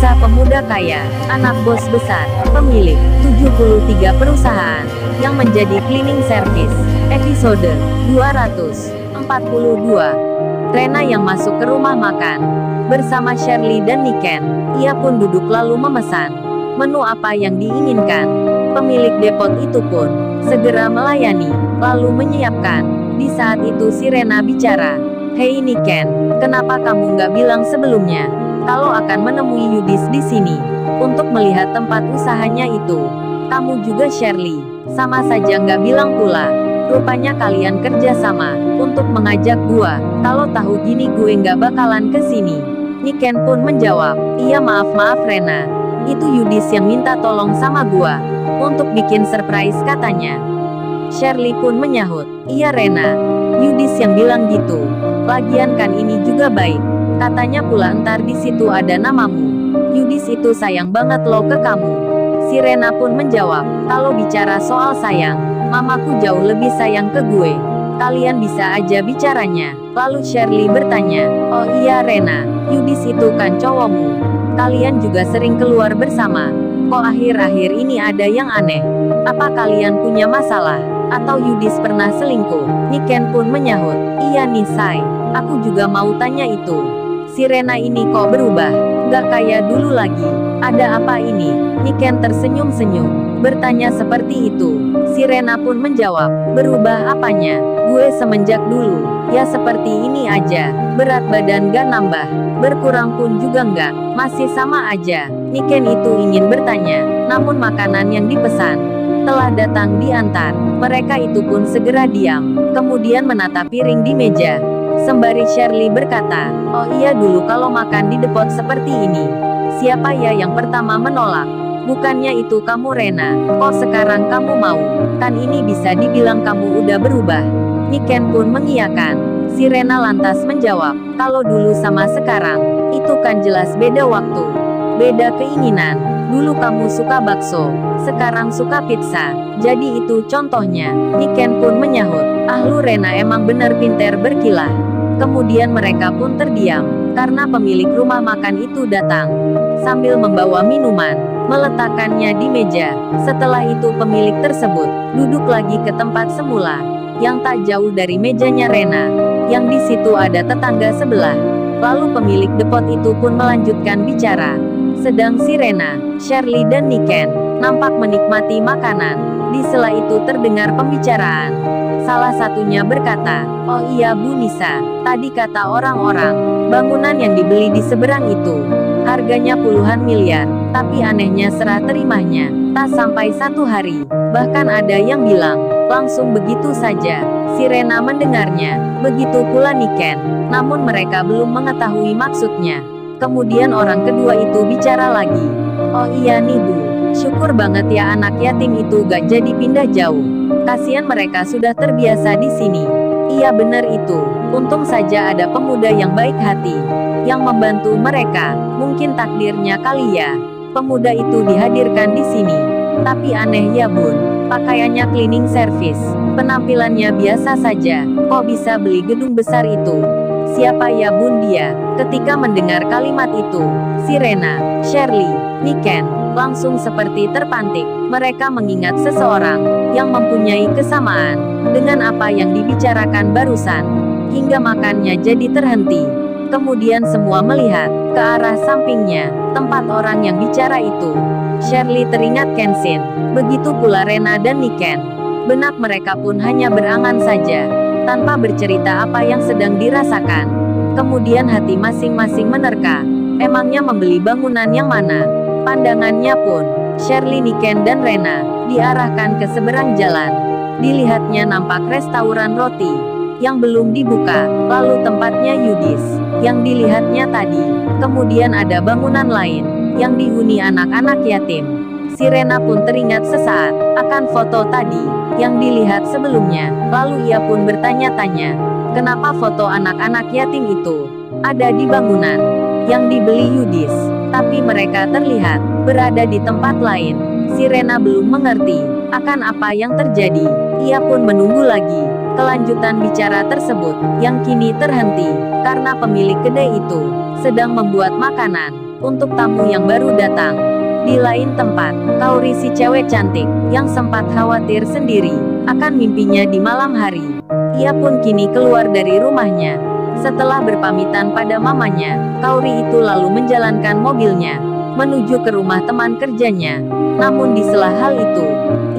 Kisah pemuda kaya, anak bos besar, pemilik 73 perusahaan, yang menjadi cleaning service. Episode 242. Rena yang masuk ke rumah makan bersama Shirley dan Niken. Ia pun duduk lalu memesan menu apa yang diinginkan. Pemilik depot itu pun segera melayani, lalu menyiapkan. Di saat itu si Rena bicara, "Hei Niken, kenapa kamu nggak bilang sebelumnya kalau akan menemui Yudis di sini untuk melihat tempat usahanya itu? Kamu juga Shirley, sama saja nggak bilang pula. Rupanya kalian kerja sama untuk mengajak gua. Kalau tahu gini gue nggak bakalan ke sini." Niken pun menjawab, "Iya maaf Rena, itu Yudis yang minta tolong sama gua untuk bikin surprise katanya." Shirley pun menyahut, "Iya Rena, Yudis yang bilang gitu. Lagian kan ini juga baik. Katanya pula ntar di situ ada namamu. Yudis itu sayang banget loh ke kamu." Si Rena pun menjawab, "Kalau bicara soal sayang, mamaku jauh lebih sayang ke gue. Kalian bisa aja bicaranya." Lalu Shirley bertanya, "Oh iya Rena, Yudis itu kan cowokmu. Kalian juga sering keluar bersama. Kok akhir-akhir ini ada yang aneh? Apa kalian punya masalah? Atau Yudis pernah selingkuh?" Niken pun menyahut, "Iya nih Say, aku juga mau tanya itu. Si Rena ini kok berubah? Gak kayak dulu lagi. Ada apa ini?" Niken tersenyum-senyum, bertanya seperti itu. Si Rena pun menjawab, "Berubah apanya? Gue semenjak dulu, ya seperti ini aja. Berat badan gak nambah, berkurang pun juga enggak, masih sama aja." Niken itu ingin bertanya, namun makanan yang dipesan telah datang diantar. Mereka itu pun segera diam, kemudian menata piring di meja. Sembari Shirley berkata, "Oh iya dulu kalau makan di depot seperti ini, siapa ya yang pertama menolak? Bukannya itu kamu Rena, kok sekarang kamu mau? Kan ini bisa dibilang kamu udah berubah." Niken pun mengiyakan. Si Rena lantas menjawab, "Kalau dulu sama sekarang, itu kan jelas beda waktu, beda keinginan. Dulu kamu suka bakso, sekarang suka pizza. Jadi itu contohnya." Niken pun menyahut, "Ah lu Rena emang bener pinter berkilah." Kemudian mereka pun terdiam, karena pemilik rumah makan itu datang sambil membawa minuman, meletakkannya di meja. Setelah itu pemilik tersebut duduk lagi ke tempat semula, yang tak jauh dari mejanya Rena, yang di situ ada tetangga sebelah. Lalu pemilik depot itu pun melanjutkan bicara. Sedang si Rena, Shirley dan Niken nampak menikmati makanan. Di sela itu terdengar pembicaraan. Salah satunya berkata, "Oh iya Bu Nisa, tadi kata orang-orang, bangunan yang dibeli di seberang itu harganya puluhan miliar, tapi anehnya serah terimanya tak sampai 1 hari. Bahkan ada yang bilang, langsung begitu saja." Si Rena mendengarnya, begitu pula Niken, namun mereka belum mengetahui maksudnya. Kemudian orang kedua itu bicara lagi, "Oh iya nih Bu, syukur banget ya anak yatim itu gak jadi pindah jauh. Kasihan mereka sudah terbiasa di sini." "Iya bener itu, untung saja ada pemuda yang baik hati, yang membantu mereka. Mungkin takdirnya kali ya, pemuda itu dihadirkan di sini. Tapi aneh ya Bun, pakaiannya cleaning service, penampilannya biasa saja, kok bisa beli gedung besar itu? Siapa ya Bun dia?" Ketika mendengar kalimat itu, si Rena, Shirley, Niken langsung seperti terpantik. Mereka mengingat seseorang yang mempunyai kesamaan dengan apa yang dibicarakan barusan, hingga makannya jadi terhenti. Kemudian semua melihat ke arah sampingnya, tempat orang yang bicara itu. Shirley teringat Kenshin, begitu pula Rena dan Niken. Benak mereka pun hanya berangan saja, tanpa bercerita apa yang sedang dirasakan. Kemudian hati masing-masing menerka, emangnya membeli bangunan yang mana? Pandangannya pun, Shirley, Niken dan Rena diarahkan ke seberang jalan. Dilihatnya nampak restoran roti yang belum dibuka, lalu tempatnya Yudis yang dilihatnya tadi. Kemudian ada bangunan lain yang dihuni anak-anak yatim. Si Rena pun teringat sesaat akan foto tadi yang dilihat sebelumnya. Lalu ia pun bertanya-tanya, kenapa foto anak-anak yatim itu ada di bangunan yang dibeli Yudis, tapi mereka terlihat berada di tempat lain. Si Rena belum mengerti akan apa yang terjadi. Ia pun menunggu lagi kelanjutan bicara tersebut, yang kini terhenti karena pemilik kedai itu sedang membuat makanan. untuk tamu yang baru datang. Di lain tempat, Kaori si cewek cantik, yang sempat khawatir sendiri akan mimpinya di malam hari. Ia pun kini keluar dari rumahnya. Setelah berpamitan pada mamanya, Kaori itu lalu menjalankan mobilnya menuju ke rumah teman kerjanya. Namun di sela hal itu,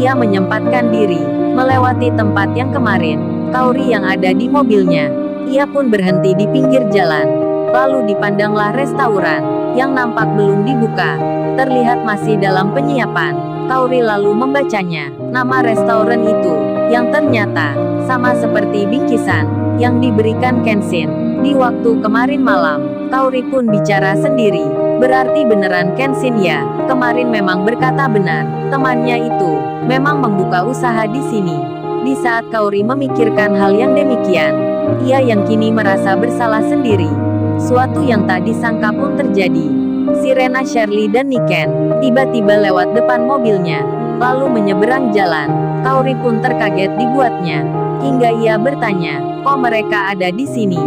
ia menyempatkan diri melewati tempat yang kemarin Kaori yang ada di mobilnya. Ia pun berhenti di pinggir jalan. Lalu dipandanglah restoran yang nampak belum dibuka. Terlihat masih dalam penyiapan. Kaori lalu membacanya nama restoran itu, yang ternyata sama seperti bingkisan yang diberikan Kenshin di waktu kemarin malam. Kaori pun bicara sendiri. Berarti beneran Kenshin ya, kemarin memang berkata benar. Temannya itu memang membuka usaha di sini. Di saat Kaori memikirkan hal yang demikian, ia yang kini merasa bersalah sendiri. Suatu yang tak disangka pun terjadi. Sirena Shirley dan Niken tiba-tiba lewat depan mobilnya, lalu menyeberang jalan. Kaori pun terkaget dibuatnya, hingga ia bertanya, kok mereka ada di sini?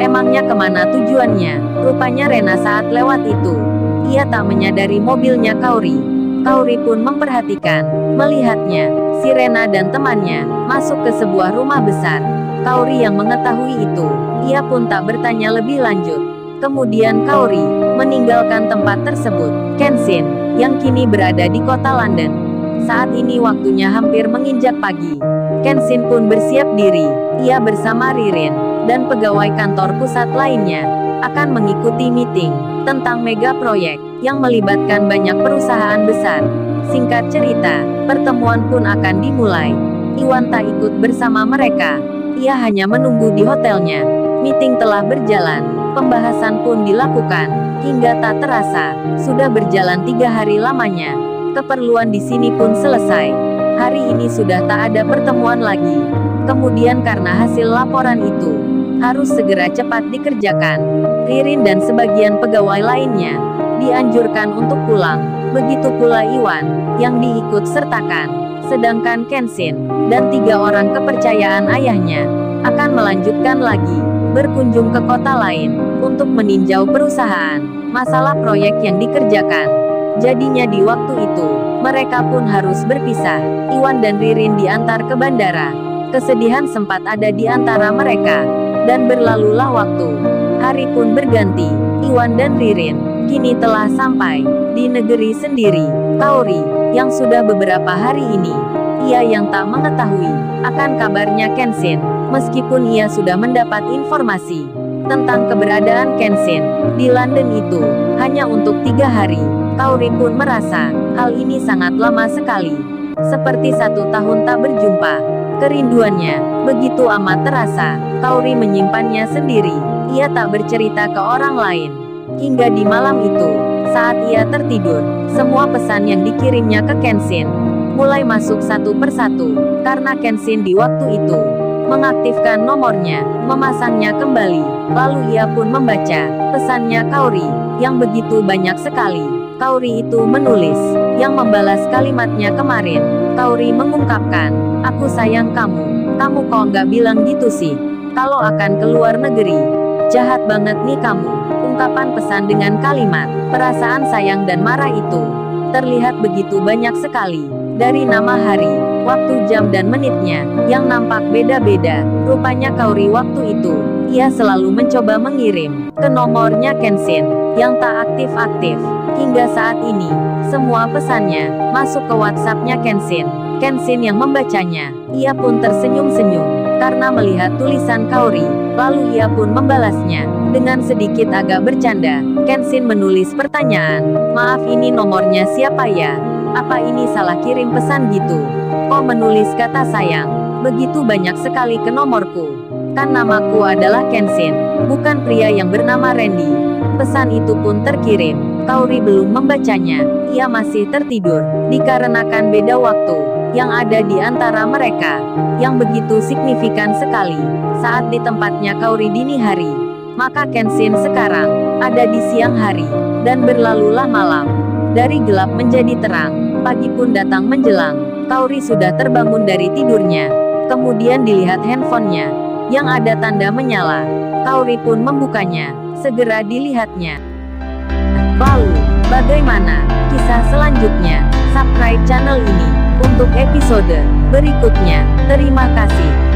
Emangnya kemana tujuannya? Rupanya Rena saat lewat itu, ia tak menyadari mobilnya Kaori. Kaori pun memperhatikan, melihatnya, si Rena dan temannya masuk ke sebuah rumah besar. Kaori yang mengetahui itu, ia pun tak bertanya lebih lanjut. Kemudian Kaori meninggalkan tempat tersebut. Kenshin, yang kini berada di kota London. Saat ini waktunya hampir menginjak pagi. Kenshin pun bersiap diri. Ia bersama Ririn dan pegawai kantor pusat lainnya akan mengikuti meeting tentang mega proyek yang melibatkan banyak perusahaan besar. Singkat cerita, pertemuan pun akan dimulai. Iwan tak ikut bersama mereka. Ia hanya menunggu di hotelnya. Meeting telah berjalan, pembahasan pun dilakukan, hingga tak terasa sudah berjalan 3 hari lamanya. Keperluan di sini pun selesai. Hari ini sudah tak ada pertemuan lagi. Kemudian karena hasil laporan itu harus segera cepat dikerjakan, Ririn dan sebagian pegawai lainnya dianjurkan untuk pulang. Begitu pula Iwan yang diikut sertakan. Sedangkan Kenshin dan 3 orang kepercayaan ayahnya akan melanjutkan lagi berkunjung ke kota lain untuk meninjau perusahaan masalah proyek yang dikerjakan. Jadinya di waktu itu mereka pun harus berpisah. Iwan dan Ririn diantar ke bandara. Kesedihan sempat ada di antara mereka, dan berlalulah waktu. Hari pun berganti. Iwan dan Ririn kini telah sampai di negeri sendiri. Kaori, yang sudah beberapa hari ini, ia yang tak mengetahui akan kabarnya Kenshin, meskipun ia sudah mendapat informasi tentang keberadaan Kenshin di London itu hanya untuk 3 hari. Kaori pun merasa hal ini sangat lama sekali, seperti 1 tahun tak berjumpa. Kerinduannya begitu amat terasa. Kaori menyimpannya sendiri. Ia tak bercerita ke orang lain. Hingga di malam itu, saat ia tertidur, semua pesan yang dikirimnya ke Kenshin mulai masuk satu persatu. Karena Kenshin di waktu itu mengaktifkan nomornya, memasangnya kembali. Lalu ia pun membaca pesannya Kaori yang begitu banyak sekali. Kaori itu menulis, yang membalas kalimatnya kemarin. Kaori mengungkapkan, aku sayang kamu. Kamu kok nggak bilang gitu sih? Kalau akan keluar negeri. Jahat banget nih kamu. Ungkapan pesan dengan kalimat perasaan sayang dan marah itu terlihat begitu banyak sekali. Dari nama hari, waktu, jam dan menitnya yang nampak beda-beda. Rupanya Kaori waktu itu, ia selalu mencoba mengirim ke nomornya Kenshin yang tak aktif-aktif. Hingga saat ini, semua pesannya masuk ke WhatsApp-nya Kenshin. Kenshin yang membacanya, ia pun tersenyum-senyum karena melihat tulisan Kaori. Lalu ia pun membalasnya dengan sedikit agak bercanda. Kenshin menulis pertanyaan, maaf ini nomornya siapa ya? Apa ini salah kirim pesan gitu? Kok menulis kata sayang begitu banyak sekali ke nomorku? Kan namaku adalah Kenshin, bukan pria yang bernama Randy. Pesan itu pun terkirim. Kaori belum membacanya. Ia masih tertidur, dikarenakan beda waktu yang ada di antara mereka, yang begitu signifikan sekali. Saat di tempatnya Kaori dini hari, maka Kenshin sekarang ada di siang hari, dan berlalulah malam. Dari gelap menjadi terang, pagi pun datang menjelang. Kaori sudah terbangun dari tidurnya. Kemudian dilihat handphonenya, yang ada tanda menyala. Kaori pun membukanya. Segera dilihatnya. Lalu, Bagaimana kisah selanjutnya? Subscribe channel ini untuk episode berikutnya. Terima kasih.